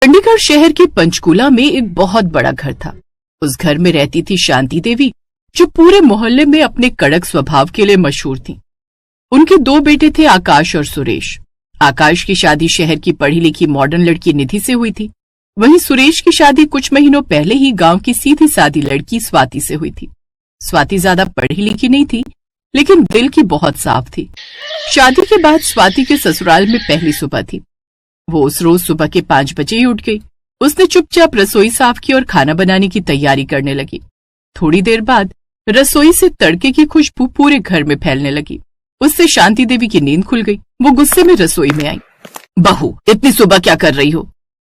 चंडीगढ़ शहर के पंचकूला में एक बहुत बड़ा घर था। उस घर में रहती थी शांति देवी, जो पूरे मोहल्ले में अपने कड़क स्वभाव के लिए मशहूर थी। उनके 2 बेटे थे, आकाश और सुरेश। आकाश की शादी शहर की पढ़ी लिखी मॉडर्न लड़की निधि से हुई थी। वहीं सुरेश की शादी कुछ महीनों पहले ही गांव की सीधी सादी लड़की स्वाति से हुई थी। स्वाति ज्यादा पढ़ी लिखी नहीं थी, लेकिन दिल की बहुत साफ थी। शादी के बाद स्वाति के ससुराल में पहली सुबह थी। वो उस रोज सुबह के 5 बजे ही उठ गई। उसने चुपचाप रसोई साफ की और खाना बनाने की तैयारी करने लगी। थोड़ी देर बाद रसोई से तड़के की खुशबू पूरे घर में फैलने लगी। उससे शांति देवी की नींद खुल गई। वो गुस्से में रसोई में आई। बहू, इतनी सुबह क्या कर रही हो?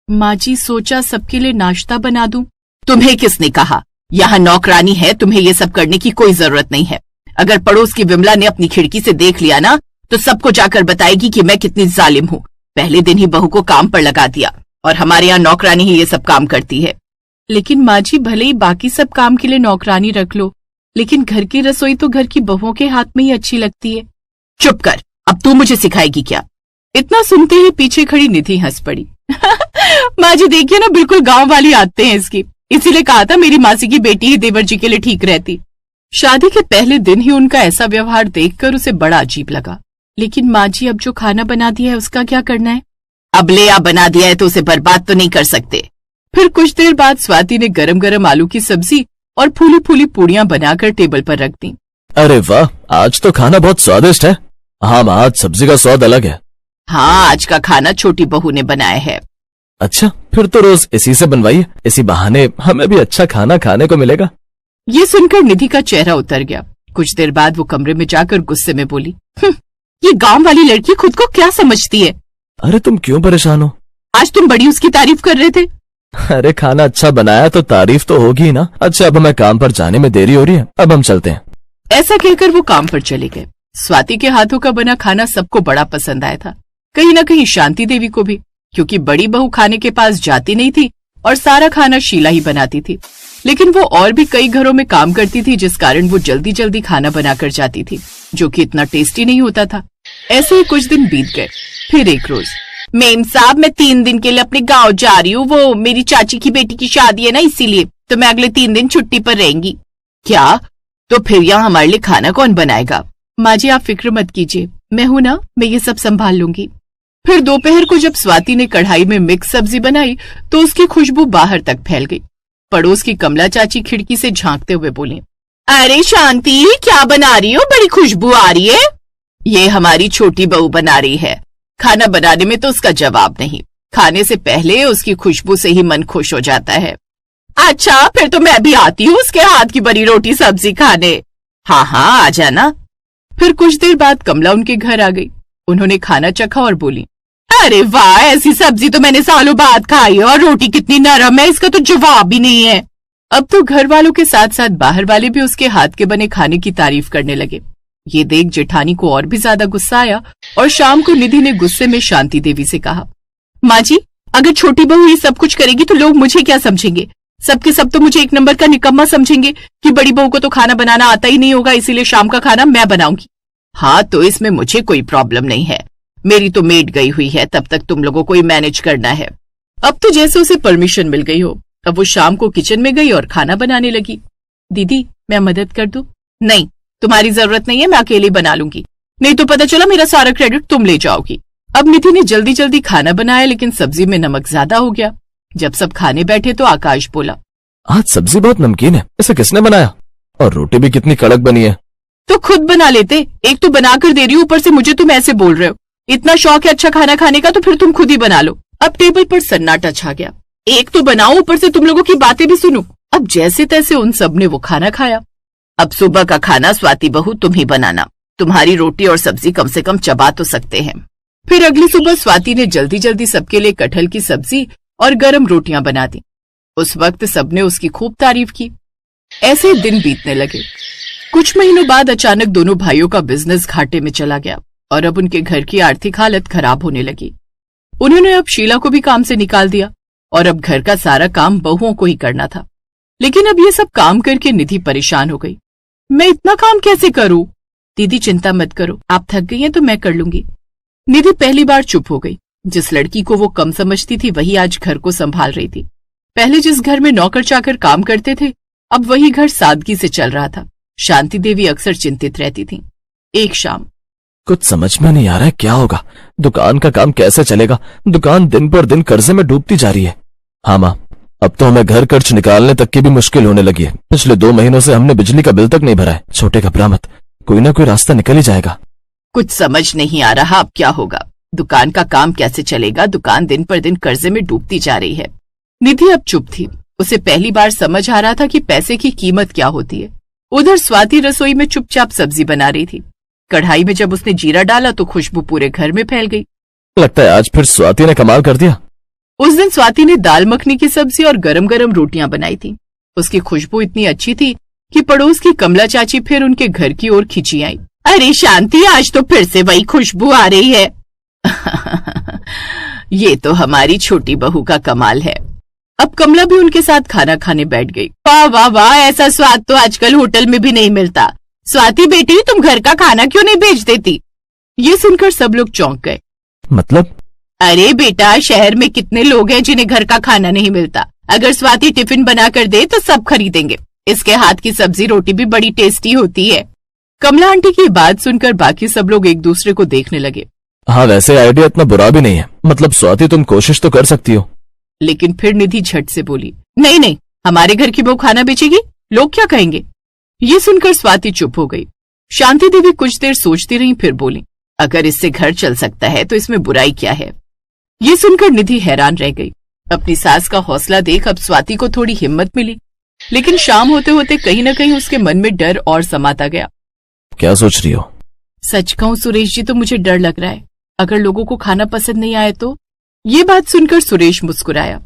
माँ जी, सोचा सबके लिए नाश्ता बना दूं। तुम्हें किसने कहा? यहाँ नौकरानी है, तुम्हें ये सब करने की कोई जरूरत नहीं है। अगर पड़ोस की विमला ने अपनी खिड़की से देख लिया ना, तो सबको जाकर बताएगी कि मैं कितनी जालिम हूँ। पहले दिन ही बहू को काम पर लगा दिया, और हमारे यहाँ नौकरानी ही ये सब काम करती है। लेकिन माँ जी, भले ही बाकी सब काम के लिए नौकरानी रख लो, लेकिन घर की रसोई तो घर की बहुओं के हाथ में ही अच्छी लगती है। चुप कर, अब तू मुझे सिखाएगी क्या? इतना सुनते ही पीछे खड़ी निधि हंस पड़ी। माँ जी देखिए ना, बिल्कुल गांव वाली आते हैं इसकी। इसीलिए कहा था मेरी मासी की बेटी ही देवर जी के लिए ठीक रहती। शादी के पहले दिन ही उनका ऐसा व्यवहार देखकर उसे बड़ा अजीब लगा। लेकिन माँ जी, अब जो खाना बना दिया है उसका क्या करना है? अब ले आ, बना दिया है तो उसे बर्बाद तो नहीं कर सकते। फिर कुछ देर बाद स्वाति ने गरम गरम आलू की सब्जी और फूली फूली पूड़ियां बनाकर टेबल पर रख दी। अरे वाह, आज तो खाना बहुत स्वादिष्ट है। हाँ माँ, आज सब्जी का स्वाद अलग है। हाँ, आज का खाना छोटी बहू ने बनाया है। अच्छा, फिर तो रोज इसी से बनवाइए। इसी बहाने हमें भी अच्छा खाना खाने को मिलेगा। ये सुनकर निधि का चेहरा उतर गया। कुछ देर बाद वो कमरे में जाकर गुस्से में बोली, ये गांव वाली लड़की खुद को क्या समझती है? अरे तुम क्यों परेशान हो? आज तुम बड़ी उसकी तारीफ कर रहे थे। अरे खाना अच्छा बनाया तो तारीफ तो होगी ना। अच्छा, अब हमें काम पर जाने में देरी हो रही है, अब हम चलते हैं। ऐसा कहकर वो काम पर चले गए। स्वाति के हाथों का बना खाना सबको बड़ा पसंद आया था, कहीं न कहीं शांति देवी को भी, क्योंकि बड़ी बहू खाने के पास जाती नहीं थी और सारा खाना शीला ही बनाती थी। लेकिन वो और भी कई घरों में काम करती थी, जिस कारण वो जल्दी जल्दी खाना बनाकर जाती थी, जो कि इतना टेस्टी नहीं होता था। ऐसे ही कुछ दिन बीत गए। फिर एक रोज, मेम साहब, मैं 3 दिन के लिए अपने गांव जा रही हूँ। वो मेरी चाची की बेटी की शादी है ना, इसीलिए तो मैं अगले 3 दिन छुट्टी पर रहेंगी। क्या? तो फिर यहाँ हमारे लिए खाना कौन बनाएगा? माँ जी, आप फिक्र मत कीजिए, मैं हूं ना, मैं ये सब संभाल लूंगी। फिर दोपहर को जब स्वाति ने कढ़ाई में मिक्स सब्जी बनाई तो उसकी खुशबू बाहर तक फैल गई। पड़ोस की कमला चाची खिड़की से झांकते हुए बोली, अरे शांति, क्या बना रही हो? बड़ी खुशबू आ रही है। ये हमारी छोटी बहू बना रही है। खाना बनाने में तो उसका जवाब नहीं। खाने से पहले उसकी खुशबू से ही मन खुश हो जाता है। अच्छा, फिर तो मैं भी आती हूँ उसके हाथ की बनी रोटी सब्जी खाने। हाँ हाँ, आ जाना। फिर कुछ देर बाद कमला उनके घर आ गई। उन्होंने खाना चखा और बोली, अरे वाह, ऐसी सब्जी तो मैंने सालों बाद खाई है, और रोटी कितनी नरम है, इसका तो जवाब ही नहीं है। अब तो घर वालों के साथ साथ बाहर वाले भी उसके हाथ के बने खाने की तारीफ करने लगे। ये देख जेठानी को और भी ज्यादा गुस्सा आया और शाम को निधि ने गुस्से में शांति देवी से कहा, माँ जी, अगर छोटी बहू ये सब कुछ करेगी तो लोग मुझे क्या समझेंगे? सबके सब तो मुझे 1 नंबर का निकम्मा समझेंगे कि बड़ी बहू को तो खाना बनाना आता ही नहीं होगा, इसीलिए शाम का खाना मैं बनाऊंगी। हाँ, तो इसमें मुझे कोई प्रॉब्लम नहीं है। मेरी तो मेड गई हुई है, तब तक तुम लोगों को ही मैनेज करना है। अब तो जैसे उसे परमिशन मिल गई हो। अब वो शाम को किचन में गई और खाना बनाने लगी। दीदी, मैं मदद कर दूं? नहीं, तुम्हारी जरूरत नहीं है, मैं अकेले बना लूंगी। नहीं तो पता चला मेरा सारा क्रेडिट तुम ले जाओगी। अब निधि ने जल्दी जल्दी खाना बनाया, लेकिन सब्जी में नमक ज्यादा हो गया। जब सब खाने बैठे तो आकाश बोला, आज सब्जी बहुत नमकीन है, इसे किसने बनाया? और रोटी भी कितनी कड़क बनी है। तो खुद बना लेते। एक तो बना कर दे रही हूँ, ऊपर से मुझे तुम ऐसे बोल रहे हो। इतना शौक है अच्छा खाना खाने का तो फिर तुम खुद ही बना लो। अब टेबल पर सन्नाटा छा गया। एक तो बनाओ, ऊपर से तुम लोगों की बातें भी सुनो। अब जैसे तैसे उन सब ने वो खाना खाया। अब सुबह का खाना स्वाति बहू तुम ही बनाना। तुम्हारी रोटी और सब्जी कम से कम चबा तो सकते हैं। फिर अगली सुबह स्वाति ने जल्दी जल्दी सबके लिए कटहल की सब्जी और गरम रोटियां बना दी। उस वक्त सबने उसकी खूब तारीफ की। ऐसे दिन बीतने लगे। कुछ महीनों बाद अचानक दोनों भाइयों का बिजनेस घाटे में चला गया और अब उनके घर की आर्थिक हालत खराब होने लगी। उन्होंने अब शीला को भी काम से निकाल दिया और अब घर का सारा काम बहुओं को ही करना था। लेकिन अब ये सब काम करके निधि परेशान हो गई। मैं इतना काम कैसे करूं? दीदी चिंता मत करो, आप थक गई हैं तो मैं कर लूंगी। निधि पहली बार चुप हो गई। जिस लड़की को वो कम समझती थी वही आज घर को संभाल रही थी। पहले जिस घर में नौकर चाकर काम करते थे, अब वही घर सादगी से चल रहा था। शांति देवी अक्सर चिंतित रहती थीं। एक शाम, कुछ समझ में नहीं आ रहा है क्या होगा, दुकान का काम कैसे चलेगा। दुकान दिन पर दिन कर्जे में डूबती जा रही है। हाँ माँ, अब तो हमें घर खर्च निकालने तक की भी मुश्किल होने लगी है। पिछले 2 महीनों से हमने बिजली का बिल तक नहीं भरा है। छोटे, घबरा मत, कोई ना कोई रास्ता निकल ही जाएगा। कुछ समझ नहीं आ रहा अब क्या होगा। दुकान का काम कैसे चलेगा? दुकान दिन पर दिन कर्जे में डूबती जा रही है। निधि अब चुप थी। उसे पहली बार समझ आ रहा था कि पैसे की कीमत क्या होती है। उधर स्वाति रसोई में चुपचाप सब्जी बना रही थी। कढ़ाई में जब उसने जीरा डाला तो खुशबू पूरे घर में फैल गई। लगता है आज फिर स्वाति ने कमाल कर दिया। उस दिन स्वाति ने दाल मखनी की सब्जी और गरम गरम रोटियां बनाई थी। उसकी खुशबू इतनी अच्छी थी कि पड़ोस की कमला चाची फिर उनके घर की ओर खिंची आई। अरे शांति, आज तो फिर से वही खुशबू आ रही है। ये तो हमारी छोटी बहू का कमाल है। अब कमला भी उनके साथ खाना खाने बैठ गई। वाह वाह वाह, ऐसा स्वाद तो आजकल होटल में भी नहीं मिलता। स्वाति बेटी, तुम घर का खाना क्यों नहीं भेज देती? ये सुनकर सब लोग चौंक गए। मतलब? अरे बेटा, शहर में कितने लोग हैं जिन्हें घर का खाना नहीं मिलता। अगर स्वाति टिफिन बना कर दे तो सब खरीदेंगे। इसके हाथ की सब्जी रोटी भी बड़ी टेस्टी होती है। कमला आंटी की बात सुनकर बाकी सब लोग एक दूसरे को देखने लगे। हाँ, वैसे आइडिया इतना बुरा भी नहीं है। मतलब स्वाति, तुम कोशिश तो कर सकती हो। लेकिन फिर निधि झट से बोली, नहीं नहीं, हमारे घर की बहू खाना बेचेगी, लोग क्या कहेंगे? ये सुनकर स्वाति चुप हो गई। शांति देवी कुछ देर सोचती रही, फिर बोली, अगर इससे घर चल सकता है तो इसमें बुराई क्या है? ये सुनकर निधि हैरान रह गई। अपनी सास का हौसला देख अब स्वाति को थोड़ी हिम्मत मिली। लेकिन शाम होते होते कहीं न कहीं उसके मन में डर और समाता गया। क्या सोच रही हो? सच कहूं सुरेश जी, तो मुझे डर लग रहा है। अगर लोगों को खाना पसंद नहीं आए तो? ये बात सुनकर सुरेश मुस्कुराया।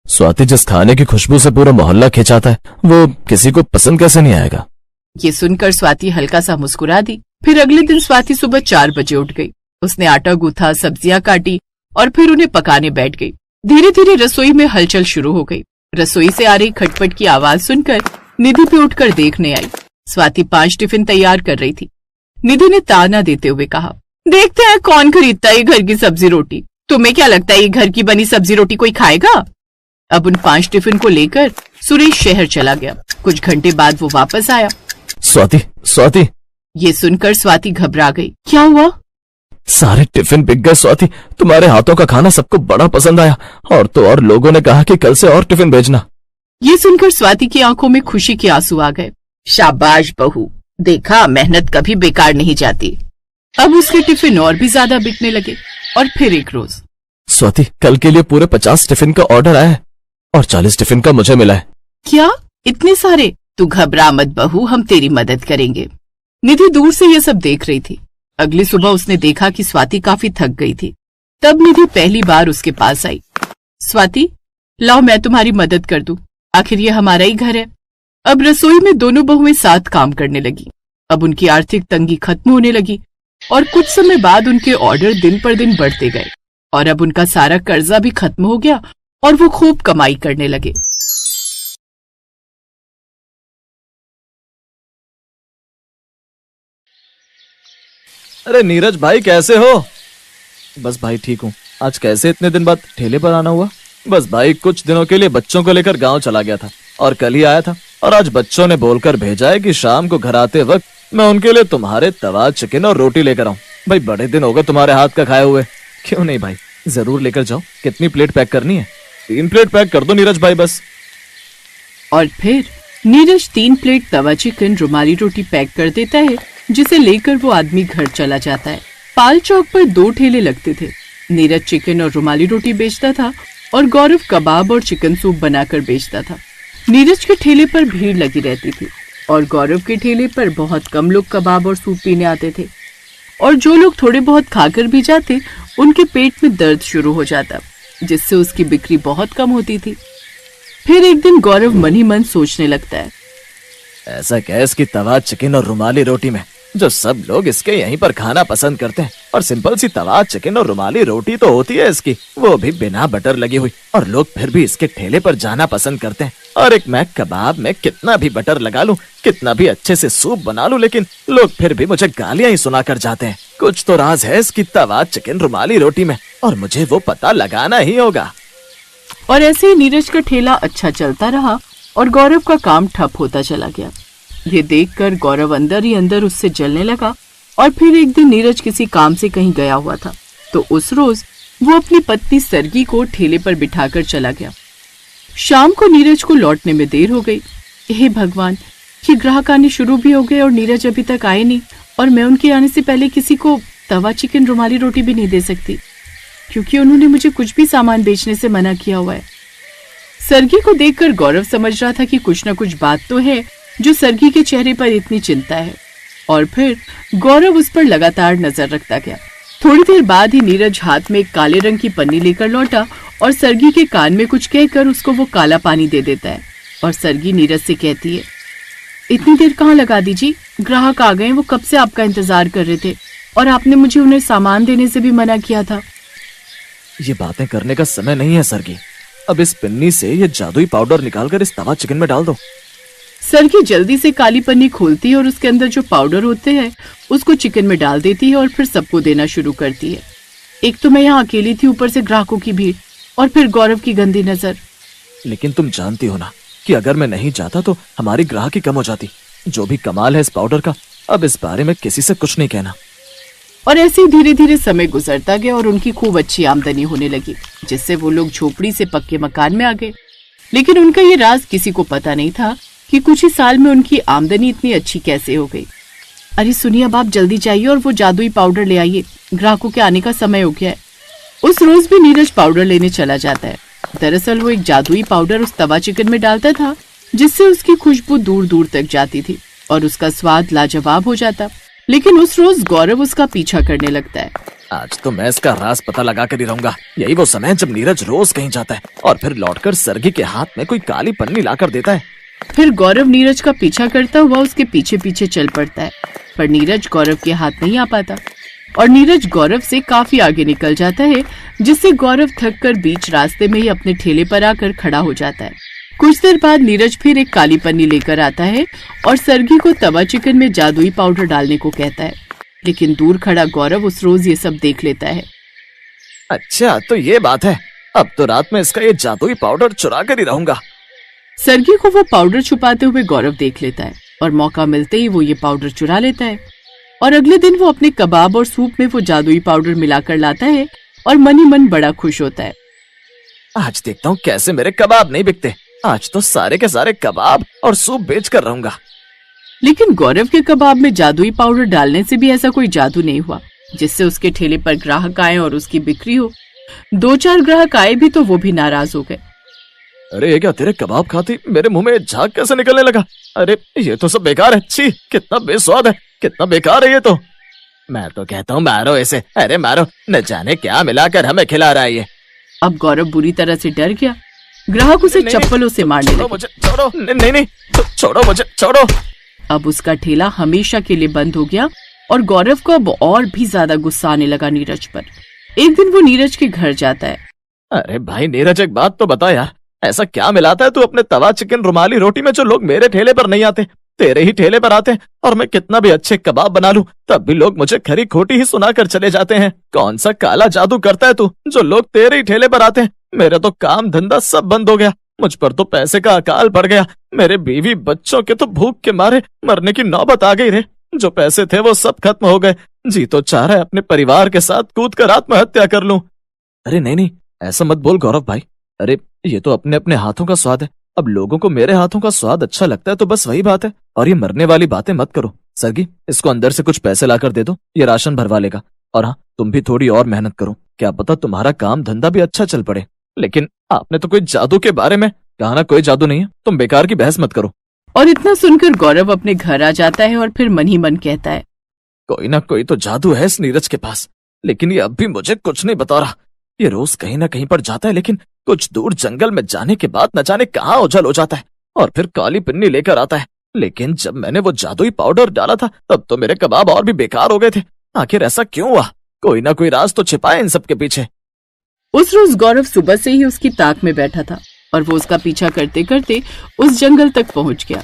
स्वाति जिस खाने की खुशबू से पूरा मोहल्ला खिंचाता है, वो किसी को पसंद कैसे नहीं आएगा? ये सुनकर स्वाति हल्का सा मुस्कुरा दी। फिर अगले दिन स्वाति सुबह 4 बजे उठ गई। उसने आटा गूथा, सब्जियां काटी और फिर उन्हें पकाने बैठ गई। धीरे धीरे रसोई में हलचल शुरू हो गई। रसोई से आ रही खटपट की आवाज सुनकर निधि भी उठकर देखने आई। स्वाति 5 टिफिन तैयार कर रही थी। निधि ने ताना देते हुए कहा, देखते हैं कौन खरीदता है घर की सब्जी रोटी। तुम्हें क्या लगता है ये घर की बनी सब्जी रोटी कोई खाएगा? अब उन 5 टिफिन को लेकर सुरेश शहर चला गया। कुछ घंटे बाद वो वापस आया। स्वाति, स्वाति। ये सुनकर स्वाति घबरा गई। क्या हुआ? सारे टिफिन बिक गए स्वाति। तुम्हारे हाथों का खाना सबको बड़ा पसंद आया। और तो और लोगों ने कहा कि कल से और टिफिन भेजना। ये सुनकर स्वाति की आंखों में खुशी के आंसू आ गए। शाबाश बहू, देखा मेहनत कभी बेकार नहीं जाती। अब उसके टिफिन और भी ज्यादा बिकने लगे। और फिर एक रोज, स्वाति, कल के लिए पूरे 50 टिफिन का ऑर्डर आया है और 40 टिफिन का मुझे मिला है। क्या? इतने सारे? तू घबरा मत बहू, हम तेरी मदद करेंगे। निधि दूर से ये सब देख रही थी। अगली सुबह उसने देखा कि स्वाति काफी थक गई थी। तब निधि पहली बार उसके पास आई। स्वाति, लाओ मैं तुम्हारी मदद कर दूं, आखिर ये हमारा ही घर है। अब रसोई में दोनों बहुएं साथ काम करने लगी। अब उनकी आर्थिक तंगी खत्म होने लगी और कुछ समय बाद उनके ऑर्डर दिन पर दिन बढ़ते गए और अब उनका सारा कर्जा भी खत्म हो गया और वो खूब कमाई करने लगे। अरे नीरज भाई, कैसे हो? बस भाई ठीक हूँ। आज कैसे इतने दिन बाद ठेले पर आना हुआ? बस भाई, कुछ दिनों के लिए बच्चों को लेकर गांव चला गया था और कल ही आया था। और आज बच्चों ने बोलकर भेजा है कि शाम को घर आते वक्त मैं उनके लिए तुम्हारे तवा चिकन और रोटी लेकर आऊं। भाई, बड़े दिन हो गए तुम्हारे हाथ का खाए हुए। क्यों नहीं भाई, जरूर लेकर जाओ। कितनी प्लेट पैक करनी है? 3 प्लेट पैक कर दो नीरज भाई बस। और फिर नीरज 3 प्लेट तवा चिकन रुमाली रोटी पैक कर देता है, जिसे लेकर वो आदमी घर चला जाता है। पाल चौक पर 2 ठेले लगते थे। नीरज चिकन और रुमाली रोटी बेचता था और गौरव कबाब और चिकन सूप बनाकर बेचता था। नीरज के ठेले पर भीड़ लगी रहती थी और गौरव के ठेले पर बहुत कम लोग कबाब और सूप पीने आते थे। और जो लोग थोड़े बहुत खाकर भी जाते, उनके पेट में दर्द शुरू हो जाता, जिससे उसकी बिक्री बहुत कम होती थी। फिर एक दिन गौरव मन ही मन सोचने लगता है, ऐसा क्या है इसकी तवा चिकन और रुमाली रोटी में जो सब लोग इसके यहीं पर खाना पसंद करते हैं? और सिंपल सी तवा चिकन और रुमाली रोटी तो होती है इसकी, वो भी बिना बटर लगी हुई, और लोग फिर भी इसके ठेले पर जाना पसंद करते हैं। और एक मैं कबाब में कितना भी बटर लगा लूं, कितना भी अच्छे से सूप बना लूं, लेकिन लोग फिर भी मुझे गालियां ही सुना कर जाते हैं। कुछ तो राज है इसकी तवा चिकन रुमाली रोटी में, और मुझे वो पता लगाना ही होगा। और ऐसे ही नीरज का ठेला अच्छा चलता रहा और गौरव का काम ठप होता चला गया। ये देखकर गौरव अंदर ही अंदर उससे जलने लगा। और फिर एक दिन नीरज किसी काम से कहीं गया हुआ था, तो उस रोज वो अपनी पत्नी सरगी को ठेले पर बिठाकर चला गया। शाम को नीरज को लौटने में देर हो गई। हे भगवान, ये ग्राहक आने शुरू भी हो गए और नीरज अभी तक आए नहीं, और मैं उनके आने से पहले किसी को तवा चिकन रुमाली रोटी भी नहीं दे सकती, क्योंकि उन्होंने मुझे कुछ भी सामान बेचने से मना किया हुआ है। सरगी को देखकर गौरव समझ रहा था कि कुछ न कुछ बात तो है जो सरगी के चेहरे पर इतनी चिंता है, और फिर गौरव उस पर लगातार नजर रखता गया। थोड़ी देर बाद ही नीरज हाथ में एक काले रंग की पन्नी लेकर लौटा और सरगी के कान में कुछ कहकर उसको वो काला पानी दे देता है। और सरगी नीरज से कहती है, इतनी देर कहाँ लगा दीजिए, ग्राहक आ गए, वो कब से आपका इंतजार कर रहे थे, और आपने मुझे उन्हें सामान देने से भी मना किया था। ये बातें करने का समय नहीं है सरगी। अब इस पिन्नी से ये जादुई पाउडर निकालकर इस तवा चिकन में डाल दो। सरगी जल्दी से काली पन्नी खोलती है और उसके अंदर जो पाउडर होते हैं उसको चिकन में डाल देती है और फिर सबको देना शुरू करती है। एक तो मैं यहाँ अकेली थी, ऊपर से ग्राहकों की भीड़, और फिर गौरव की गंदी नजर। लेकिन तुम जानती हो ना कि अगर मैं नहीं जाता तो हमारी ग्राहकी कम हो जाती। जो भी कमाल है इस पाउडर का, अब इस बारे में किसी से कुछ नहीं कहना। और ऐसे ही धीरे धीरे समय गुजरता गया और उनकी खूब अच्छी आमदनी होने लगी, जिससे वो लोग झोपड़ी से पक्के मकान में आ गए। लेकिन उनका ये राज किसी को पता नहीं था कि कुछ ही साल में उनकी आमदनी इतनी अच्छी कैसे हो गई। अरे सुनिए, अब आप जल्दी जाइए और वो जादुई पाउडर ले आइए, ग्राहकों के आने का समय हो गया है। उस रोज भी नीरज पाउडर लेने चला जाता है। दरअसल वो एक जादुई पाउडर उस तवा चिकन में डालता था, जिससे उसकी खुशबू दूर दूर तक जाती थी और उसका स्वाद लाजवाब हो जाता। लेकिन उस रोज गौरव उसका पीछा करने लगता है। आज तो मैं इसका राज पता लगा कर ही रहूंगा। यही वो समय है जब नीरज रोज कहीं जाता है और फिर लौटकर सरगी के हाथ में कोई काली पन्नी लाकर देता है। फिर गौरव नीरज का पीछा करता हुआ उसके पीछे पीछे चल पड़ता है, पर नीरज गौरव के हाथ नहीं आ पाता और नीरज गौरव से काफी आगे निकल जाता है, जिससे गौरव थककर बीच रास्ते में ही अपने ठेले पर आकर खड़ा हो जाता है। कुछ देर बाद नीरज फिर एक काली पन्नी लेकर आता है और सरगी को तवा चिकन में जादुई पाउडर डालने को कहता है। लेकिन दूर खड़ा गौरव उस रोज ये सब देख लेता है। अच्छा, तो ये बात है। अब तो रात में इसका ये जादुई पाउडर चुरा कर ही रहूंगा। सरगी को वो पाउडर छुपाते हुए गौरव देख लेता है और मौका मिलते ही वो ये पाउडर चुरा लेता है। और अगले दिन वो अपने कबाब और सूप में वो जादुई पाउडर मिलाकर लाता है और मन ही मन बड़ा खुश होता है। आज देखता हूँ कैसे मेरे कबाब नहीं बिकते। आज तो सारे के सारे कबाब और सूप बेच कर रहूंगा। लेकिन गौरव के कबाब में जादुई पाउडर डालने से भी ऐसा कोई जादू नहीं हुआ जिससे उसके ठेले पर ग्राहक आए और उसकी बिक्री हो। 2-4 ग्राहक आए भी तो वो भी नाराज हो गए। अरे ये क्या, तेरे कबाब खाती मेरे मुंह में झाग कैसे निकलने लगा? अरे ये तो सब बेकार है। छी, कितना बेस्वाद है, कितना बेकार है ये तो। मैं तो कहता हूँ मारो इसे। अरे मारो, न जाने क्या मिलाकर हमें खिला रहा है ये। अब गौरव बुरी तरह से डर गया। ग्राहक उसे चप्पलों से मारने लगे। मुझे छोड़ो, नहीं, छोड़ो मुझे, छोड़ो। अब उसका ठेला हमेशा के लिए बंद हो गया और गौरव को अब और भी ज्यादा गुस्सा आने लगा नीरज पर। एक दिन वो नीरज के घर जाता है। अरे भाई नीरज, एक बात तो बता यार, ऐसा क्या मिलाता है तू अपने तवा चिकन रुमाली रोटी में जो लोग मेरे ठेले पर नहीं आते, तेरे ही ठेले पर आते हैं? और मैं कितना भी अच्छे कबाब बना लूं तब भी लोग मुझे खरी खोटी ही सुनाकर चले जाते हैं। कौन सा काला जादू करता है तू जो लोग तेरे ही ठेले पर आते हैं? मेरा तो काम धंधा सब बंद हो गया। मुझ पर तो पैसे का अकाल पड़ गया। मेरे बीवी बच्चों के तो भूख के मारे मरने की नौबत आ गई रे। जो पैसे थे वो सब खत्म हो गए। जी तो चाह रहा है अपने परिवार के साथ कूद कर आत्महत्या कर लूं। अरे नहीं, ऐसा मत बोल गौरव भाई। अरे ये तो अपने अपने हाथों का स्वाद है। अब लोगों को मेरे हाथों का स्वाद अच्छा लगता है तो बस वही बात है। और ये मरने वाली बातें मत करो। सरगी, इसको अंदर से कुछ पैसे लाकर दे दो, ये राशन भरवा लेगा। और हाँ, तुम भी थोड़ी और मेहनत करो, क्या पता तुम्हारा काम धंधा भी अच्छा चल पड़े। लेकिन आपने तो कोई जादू के बारे में कहा ना, कोई जादू नहीं है। तुम बेकार की बहस मत करो। और इतना सुनकर गौरव अपने घर आ जाता है और फिर मन ही मन कहता है, कोई ना कोई तो जादू है इस नीरज के पास, लेकिन ये अब भी मुझे कुछ नहीं बता रहा। ये रोज कहीं ना कहीं पर जाता है, लेकिन कुछ दूर जंगल में जाने के बाद न जाने कहाँ ओझल हो जाता है और फिर काली पिन्नी लेकर आता है। लेकिन जब मैंने वो जादुई पाउडर डाला था तब तो मेरे कबाब और भी बेकार हो गए थे। आखिर ऐसा क्यों हुआ? कोई ना कोई राज तो छिपा है इन सब के पीछे। उस रोज गौरव सुबह से ही उसकी ताक में बैठा था और वो उसका पीछा करते करते उस जंगल तक पहुंच गया।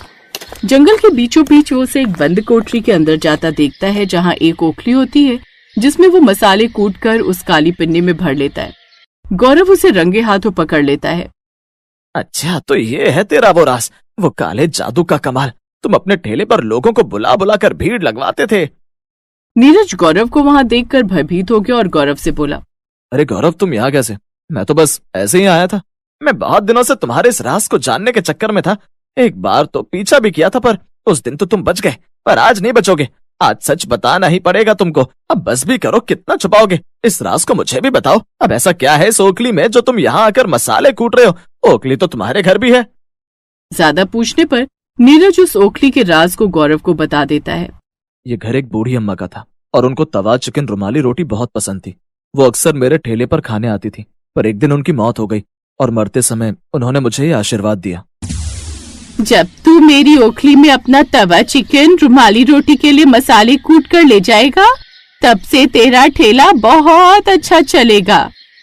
जंगल के बीचों बीच वो उसे एक बंद कोठरी के अंदर जाता देखता है, जहाँ एक ओखली होती है जिसमें वो मसाले कूट कर उस काली पिन्नी में भर लेता है। गौरव उसे रंगे हाथों पकड़ लेता है। अच्छा, तो ये है तेरा वो राज, वो काले जादू का कमाल। तुम अपने ठेले पर लोगों को बुला बुला कर भीड़ लगवाते थे। नीरज गौरव को वहां देखकर भयभीत हो गया और गौरव से बोला, अरे गौरव, तुम यहाँ कैसे? मैं तो बस ऐसे ही आया था। मैं बहुत दिनों से तुम्हारे इस राज को जानने के चक्कर में था। एक बार तो पीछा भी किया था, पर उस दिन तो तुम बच गए, पर आज नहीं बचोगे। आज सच बताना ही पड़ेगा तुमको। अब बस भी करो, कितना छुपाओगे? इस राज को मुझे भी बताओ। अब ऐसा क्या है इस ओखली में जो तुम यहाँ आकर मसाले कूट रहे हो? ओखली तो तुम्हारे घर भी है। ज्यादा पूछने पर नीरज उस ओखली के राज को गौरव को बता देता है। ये घर एक बूढ़ी अम्मा का था और उनको तवा चिकन रुमाली रोटी बहुत पसंद थी। वो अक्सर मेरे ठेले पर खाने आती थी, पर एक दिन उनकी मौत हो गई और मरते समय उन्होंने मुझे ये आशीर्वाद दिया। जब तू मेरी ओखली में अपना तवा चिकन रुमाली रोटी के लिए मसाले कूट कर ले जाएगा, तब से तेरा ठेला बहुत अच्छा चलेगा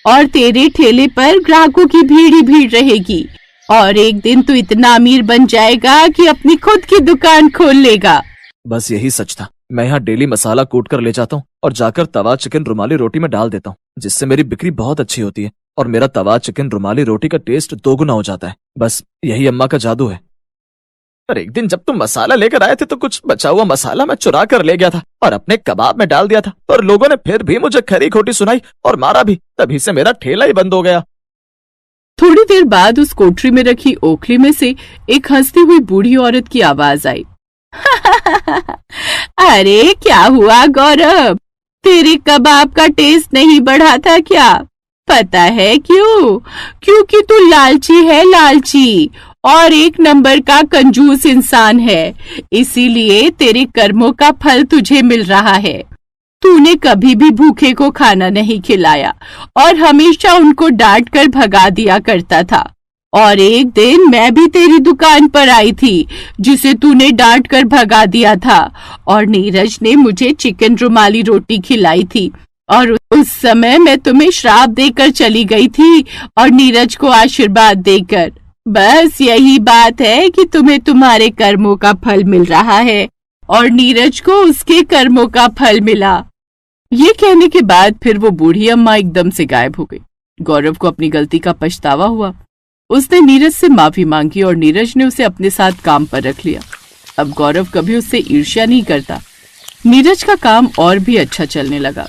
और तेरे ठेले पर ग्राहकों की भीड़ ही भीड़ रहेगी और एक दिन तू इतना अमीर बन जाएगा कि अपनी खुद की दुकान खोल लेगा। बस यही सच था। मैं यहाँ डेली मसाला कूट कर ले जाता हूँ और जाकर तवा चिकन रुमाली रोटी में डाल देता हूँ, जिससे मेरी बिक्री बहुत अच्छी होती है और मेरा तवा चिकन रुमाली रोटी का टेस्ट दोगुना हो जाता है। बस यही अम्मा का जादू है। पर एक दिन जब तुम मसाला लेकर आए थे तो कुछ बचा हुआ मसाला मैं चुरा कर ले गया था और अपने कबाब में डाल दिया था, पर लोगों ने फिर भी मुझे खरी खोटी सुनाई और मारा भी। तभी से मेरा ठेला ही बंद हो गया। थोड़ी देर बाद उस कोठरी में रखी ओखली में से एक हंसती हुई बूढ़ी औरत की आवाज आई। अरे क्या हुआ गौरव, तेरे कबाब का टेस्ट नहीं बढ़ा था क्या? पता है क्यों? क्योंकि तू लालची है, लालची और एक नंबर का कंजूस इंसान है, इसीलिए तेरे कर्मों का फल तुझे मिल रहा है। तूने कभी भी भूखे को खाना नहीं खिलाया और हमेशा उनको डांट कर भगा दिया करता था। और एक दिन मैं भी तेरी दुकान पर आई थी, जिसे तूने डांट कर भगा दिया था, और नीरज ने मुझे चिकन रुमाली रोटी खिलाई थी और उस समय मैं तुम्हें श्राप देकर चली गई थी और नीरज को आशीर्वाद देकर। बस यही बात है कि तुम्हें तुम्हारे कर्मों का फल मिल रहा है और नीरज को उसके कर्मों का फल मिला। ये कहने के बाद फिर वो बूढ़ी अम्मा एकदम से गायब हो गई। गौरव को अपनी गलती का पछतावा हुआ। उसने नीरज से माफी मांगी और नीरज ने उसे अपने साथ काम पर रख लिया। अब गौरव कभी उससे ईर्ष्या नहीं करता। नीरज का काम और भी अच्छा चलने लगा।